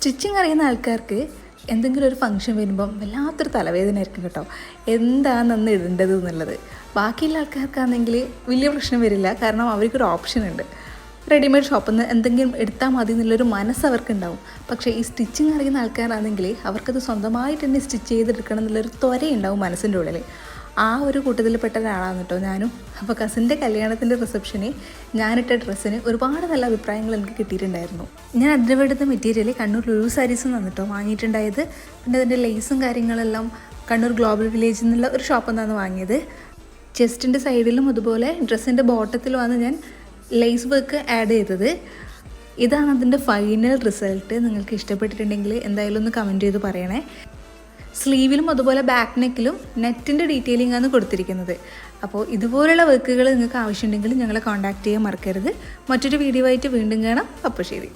Stitching അറിയുന്ന ആൾക്കാർക്ക് എന്തെങ്കിലും ഒരു ഫംഗ്ഷൻ വരുമ്പം വല്ലാത്തൊരു തലവേദന ആയിരിക്കും കേട്ടോ, എന്താണെന്ന് ഇടേണ്ടത് എന്നുള്ളത്. ബാക്കിയുള്ള ആൾക്കാർക്കാണെങ്കിൽ വലിയ പ്രശ്നം വരില്ല, കാരണം അവർക്കൊരു ഓപ്ഷൻ ഉണ്ട്. റെഡിമെയ്ഡ് ഷോപ്പിൽ നിന്ന് എന്തെങ്കിലും എടുത്താൽ മതി എന്നുള്ളൊരു മനസ്സ് അവർക്കുണ്ടാവും. പക്ഷേ ഈ സ്റ്റിച്ചിങ് അറിയുന്ന ആൾക്കാരാണെങ്കിൽ അവർക്കത് സ്വന്തമായിട്ട് തന്നെ സ്റ്റിച്ച് ചെയ്തെടുക്കണം എന്നുള്ളൊരു ത്വരയുണ്ടാവും മനസ്സിൻ്റെ ഉള്ളിൽ. ആ ഒരു കൂട്ടത്തിൽപ്പെട്ട ഒരാളാണ് കേട്ടോ ഞാനും. അപ്പോൾ കസിൻ്റെ കല്യാണത്തിൻ്റെ റിസപ്ഷന് ഞാനിട്ട ഡ്രസ്സിന് ഒരുപാട് നല്ല അഭിപ്രായങ്ങൾ എനിക്ക് കിട്ടിയിട്ടുണ്ടായിരുന്നു. ഞാൻ അതിൻ്റെ മെറ്റീരിയൽ കണ്ണൂർ ലുലു സാരീസ് നിന്നാണ് കേട്ടോ വാങ്ങിയിട്ടുണ്ടായത്. പിന്നെ അതിൻ്റെ ലേസും കാര്യങ്ങളെല്ലാം കണ്ണൂർ ഗ്ലോബൽ വില്ലേജിൽ നിന്നുള്ള ഒരു ഷോപ്പിൽ നിന്നാണ് വാങ്ങിയത്. ചെസ്റ്റിൻ്റെ സൈഡിലും അതുപോലെ ഡ്രസ്സിൻ്റെ ബോട്ടത്തിലുമാണ് ഞാൻ ലേസ് വർക്ക് ആഡ് ചെയ്തത്. ഇതാണ് അതിൻ്റെ ഫൈനൽ റിസൾട്ട്. നിങ്ങൾക്ക് ഇഷ്ടപ്പെട്ടിട്ടുണ്ടെങ്കിൽ എന്തായാലും ഒന്ന് കമൻറ്റ് ചെയ്ത് പറയണേ. സ്ലീവിലും അതുപോലെ ബാക്ക് നെക്കിലും നെറ്റിൻ്റെ ഡീറ്റെയിലിംഗ് ആണ് കൊടുത്തിരിക്കുന്നത്. അപ്പോൾ ഇതുപോലുള്ള വർക്കുകൾ നിങ്ങൾക്ക് ആവശ്യമുണ്ടെങ്കിൽ ഞങ്ങളെ കോൺടാക്റ്റ് ചെയ്യാൻ മറക്കരുത്. മറ്റൊരു വീഡിയോ ആയിട്ട് വീണ്ടും കാണാം. അപ്പോൾ ശരി.